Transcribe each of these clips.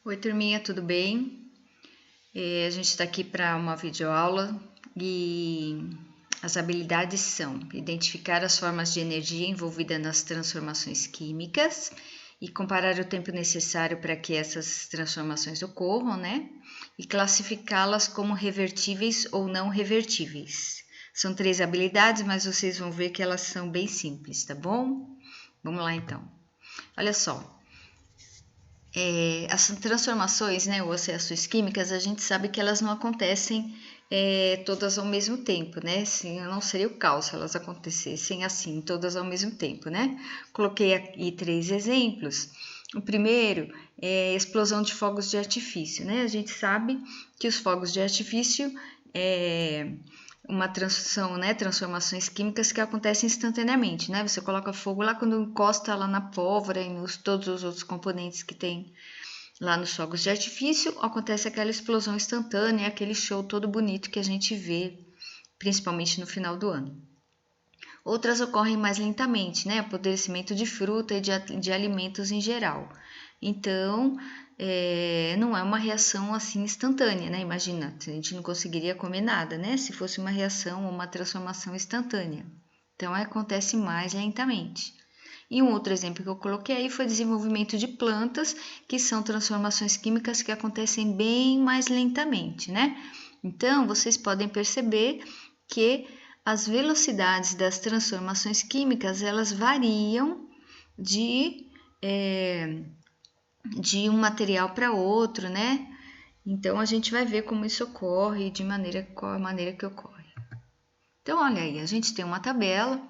Oi, turminha, tudo bem? A gente está aqui para uma videoaula e as habilidades são identificar as formas de energia envolvida nas transformações químicas e comparar o tempo necessário para que essas transformações ocorram, né? E classificá-las como revertíveis ou não revertíveis. São 3 habilidades, mas vocês vão ver que elas são bem simples, tá bom? Vamos lá então. Olha só. As transformações, né, ou reações químicas, a gente sabe que elas não acontecem todas ao mesmo tempo, né? Assim, não seria o caos se elas acontecessem assim, todas ao mesmo tempo, né? Coloquei aqui 3 exemplos. O primeiro é a explosão de fogos de artifício, né? A gente sabe que os fogos de artifício uma transição, né, transformações químicas que acontecem instantaneamente, né? Você coloca fogo lá quando encosta lá na pólvora e nos todos os outros componentes que tem lá nos fogos de artifício, acontece aquela explosão instantânea, aquele show todo bonito que a gente vê, principalmente no final do ano. Outras ocorrem mais lentamente, né? Apodrecimento de fruta e de alimentos em geral. Então, não é uma reação assim instantânea, né? Imagina, a gente não conseguiria comer nada, né? Se fosse uma reação ou uma transformação instantânea. Então, acontece mais lentamente. E um outro exemplo que eu coloquei aí foi desenvolvimento de plantas, que são transformações químicas que acontecem bem mais lentamente, né? Então, vocês podem perceber que as velocidades das transformações químicas, elas variam de um material para outro, né? Então, a gente vai ver como isso ocorre, qual a maneira que ocorre. Então, olha aí, a gente tem uma tabela.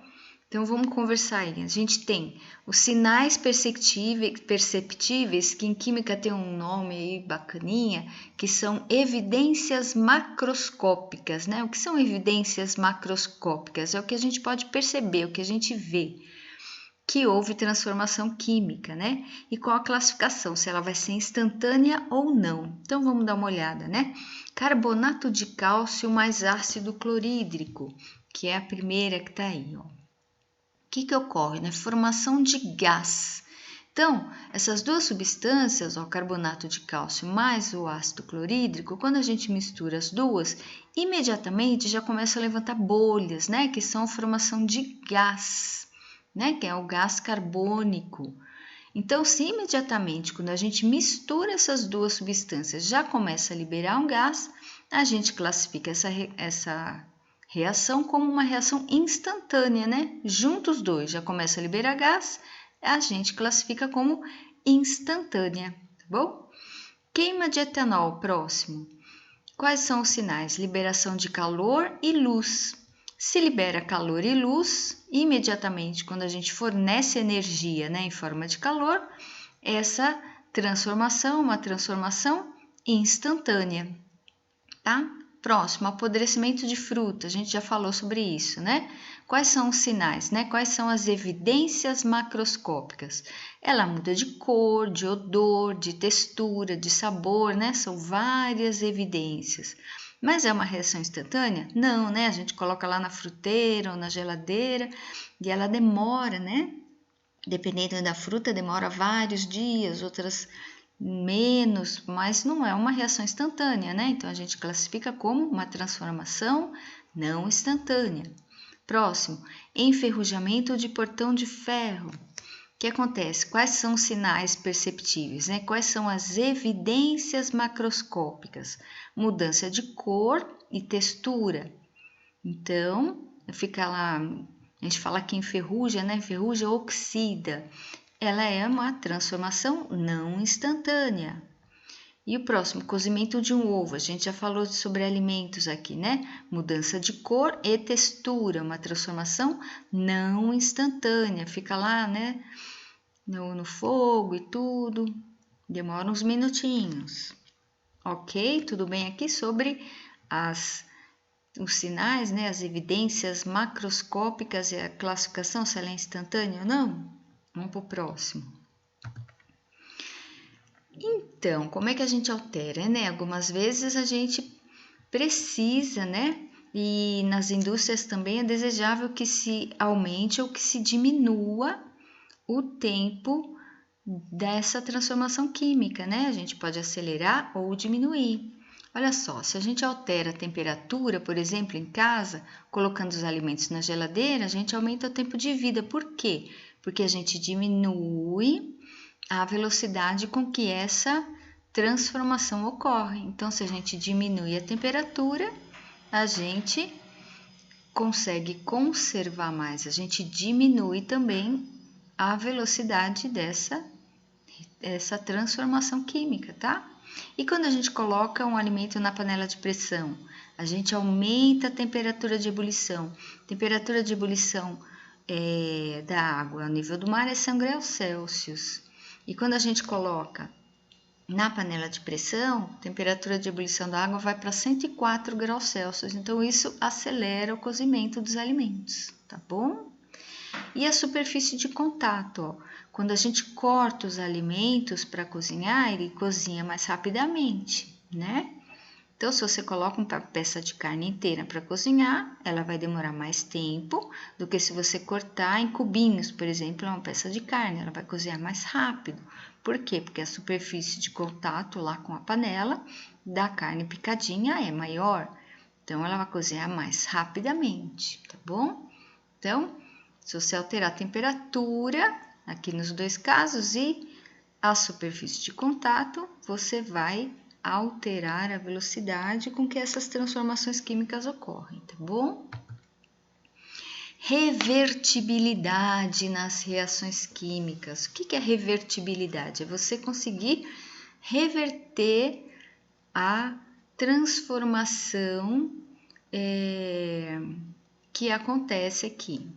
Então, vamos conversar aí. A gente tem os sinais perceptíveis, que em química tem um nome aí bacaninha, que são evidências macroscópicas, né? O que são evidências macroscópicas? É o que a gente pode perceber, o que a gente vê, que houve transformação química, né? E qual a classificação, se ela vai ser instantânea ou não. Então, vamos dar uma olhada, né? Carbonato de cálcio mais ácido clorídrico, que é a primeira que está aí, ó. O que ocorre? Né? Formação de gás. Então, essas duas substâncias, o carbonato de cálcio mais o ácido clorídrico, quando a gente mistura as duas, imediatamente já começa a levantar bolhas, né? Que são a formação de gás, né? Que é o gás carbônico. Então, se imediatamente, quando a gente mistura essas duas substâncias, já começa a liberar um gás, a gente classifica essa reação como uma reação instantânea, né? Juntos os dois já começa a liberar gás, a gente classifica como instantânea, tá bom? Queima de etanol, próximo. Quais são os sinais? Liberação de calor e luz. Se libera calor e luz, imediatamente quando a gente fornece energia, né, em forma de calor, essa transformação, uma transformação instantânea, tá? Próximo, apodrecimento de fruta, a gente já falou sobre isso, né? Quais são os sinais, né? Quais são as evidências macroscópicas? Ela muda de cor, de odor, de textura, de sabor, né? São várias evidências. Mas é uma reação instantânea? Não, né? A gente coloca lá na fruteira ou na geladeira e ela demora, né? Dependendo da fruta, demora vários dias, outras menos, mas não é uma reação instantânea, né? Então a gente classifica como uma transformação não instantânea. Próximo, enferrujamento de portão de ferro. O que acontece? Quais são os sinais perceptíveis, né? Quais são as evidências macroscópicas? Mudança de cor e textura. Então, fica lá, a gente fala que enferruja, né? Enferruja, oxida. Ela é uma transformação não instantânea. E o próximo, cozimento de um ovo. A gente já falou sobre alimentos aqui, né? Mudança de cor e textura, uma transformação não instantânea. Fica lá, né? No fogo e tudo. Demora uns minutinhos. Ok? Tudo bem aqui sobre os sinais, né? As evidências macroscópicas e a classificação, se ela é instantânea ou não? Vamos para o próximo. Então, como é que a gente altera, né? Algumas vezes a gente precisa, né? E nas indústrias também é desejável que se aumente ou que se diminua o tempo dessa transformação química, né? A gente pode acelerar ou diminuir. Olha só, se a gente altera a temperatura, por exemplo, em casa, colocando os alimentos na geladeira, a gente aumenta o tempo de vida. Por quê? Porque a gente diminui a velocidade com que essa transformação ocorre. Então, se a gente diminui a temperatura, a gente consegue conservar mais, a gente diminui também a velocidade dessa transformação química, tá? E quando a gente coloca um alimento na panela de pressão, a gente aumenta a temperatura de ebulição. Temperatura de ebulição da água ao nível do mar é 100 graus Celsius. E quando a gente coloca na panela de pressão, a temperatura de ebulição da água vai para 104 graus Celsius. Então, isso acelera o cozimento dos alimentos, tá bom? E a superfície de contato, ó. Quando a gente corta os alimentos para cozinhar, ele cozinha mais rapidamente, né? Então, se você coloca uma peça de carne inteira para cozinhar, ela vai demorar mais tempo do que se você cortar em cubinhos, por exemplo, uma peça de carne, ela vai cozinhar mais rápido. Por quê? Porque a superfície de contato lá com a panela da carne picadinha é maior, então ela vai cozinhar mais rapidamente, tá bom? Então, se você alterar a temperatura, aqui nos dois casos, e a superfície de contato, você vai alterar a velocidade com que essas transformações químicas ocorrem, tá bom? Revertibilidade nas reações químicas. O que é revertibilidade? É você conseguir reverter a transformação que acontece aqui.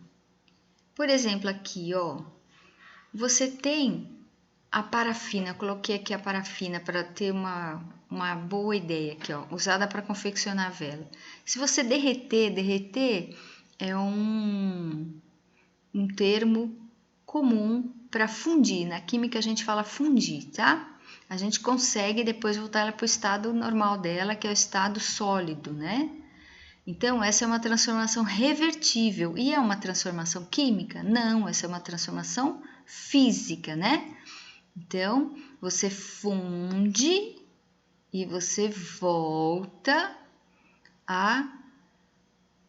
Por exemplo, aqui, ó, você tem a parafina, eu coloquei aqui a parafina para ter uma boa ideia aqui, ó, usada para confeccionar vela. Se você derreter é um termo comum para fundir. Na química a gente fala fundir, tá? A gente consegue depois voltar ela para o estado normal dela, que é o estado sólido, né? Então, essa é uma transformação revertível. E é uma transformação química? Não, essa é uma transformação física, né? Então, você funde e você volta a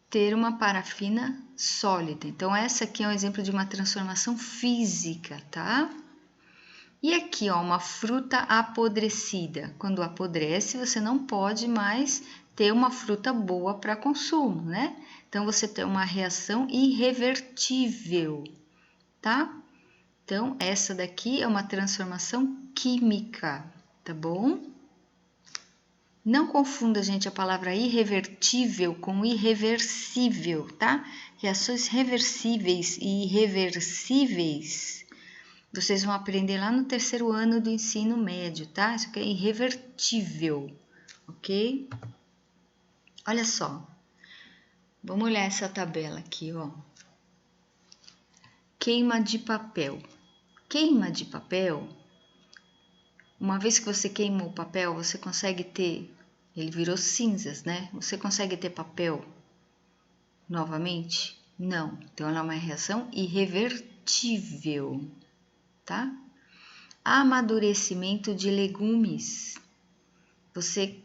ter uma parafina sólida. Então, essa aqui é um exemplo de uma transformação física, tá? E aqui, ó, uma fruta apodrecida. Quando apodrece, você não pode mais ter uma fruta boa para consumo, né? Então, você tem uma reação irrevertível, tá? Então, essa daqui é uma transformação química, tá bom? Não confunda, gente, a palavra irrevertível com irreversível, tá? Reações reversíveis e irreversíveis, vocês vão aprender lá no 3º ano do ensino médio, tá? Isso aqui é irrevertível, ok? Olha só, vamos olhar essa tabela aqui, ó. Queima de papel. Queima de papel, uma vez que você queimou o papel, você consegue ter, ele virou cinzas, né? Você consegue ter papel novamente? Não. Então, ela é uma reação irrevertível, tá? Amadurecimento de legumes. Você,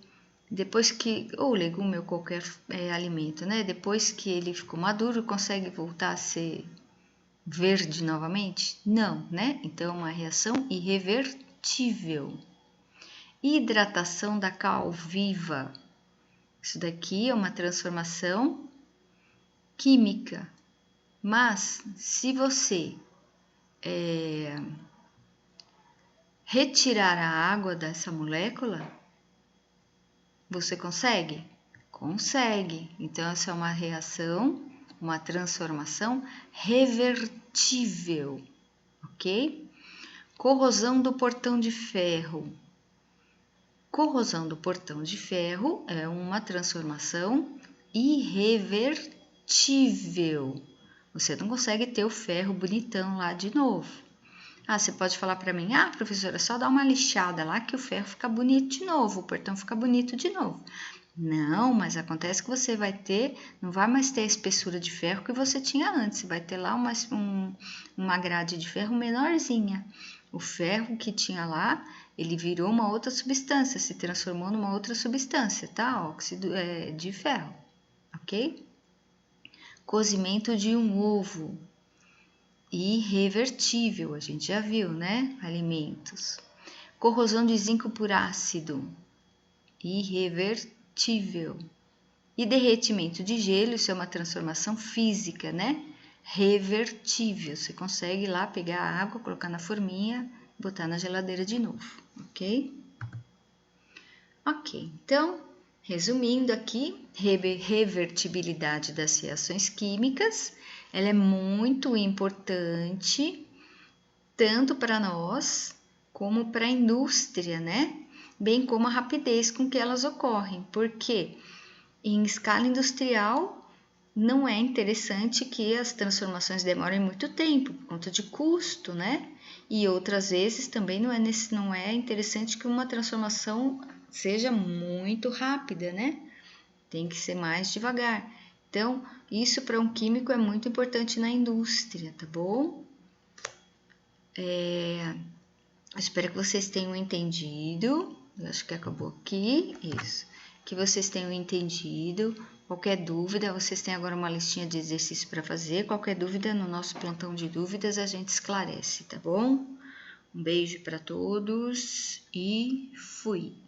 depois que, ou legume ou qualquer alimento, né? Depois que ele ficou maduro, consegue voltar a ser verde novamente? Não, né? Então, é uma reação irrevertível. Hidratação da cal viva. Isso daqui é uma transformação química. Mas, se você retirar a água dessa molécula, você consegue? Consegue. Então, essa é uma reação, uma transformação revertível, ok? Corrosão do portão de ferro. Corrosão do portão de ferro é uma transformação irrevertível. Você não consegue ter o ferro bonitão lá de novo. Ah, você pode falar para mim, professora, só dá uma lixada lá que o ferro fica bonito de novo, o portão fica bonito de novo. Não, mas acontece que você vai ter, não vai mais ter a espessura de ferro que você tinha antes, você vai ter lá uma grade de ferro menorzinha. O ferro que tinha lá, ele virou uma outra substância, se transformou numa outra substância, tá? Óxido de ferro, ok? Cozimento de um ovo. Irrevertível, a gente já viu, né? Alimentos. Corrosão de zinco por ácido. Irrevertível. E derretimento de gelo, isso é uma transformação física, né? Revertível. Você consegue lá pegar a água, colocar na forminha, botar na geladeira de novo, ok? Ok, então, resumindo aqui, revertibilidade das reações químicas, ela é muito importante, tanto para nós, como para a indústria, né? Bem como a rapidez com que elas ocorrem, porque em escala industrial, não é interessante que as transformações demorem muito tempo, por conta de custo, né? E outras vezes também não é interessante que uma transformação seja muito rápida, né? Tem que ser mais devagar. Então, isso para um químico é muito importante na indústria, tá bom? Espero que vocês tenham entendido. Eu acho que acabou aqui. Isso. Que vocês tenham entendido. Qualquer dúvida, vocês têm agora uma listinha de exercícios para fazer. Qualquer dúvida, no nosso plantão de dúvidas, a gente esclarece, tá bom? Um beijo para todos e fui!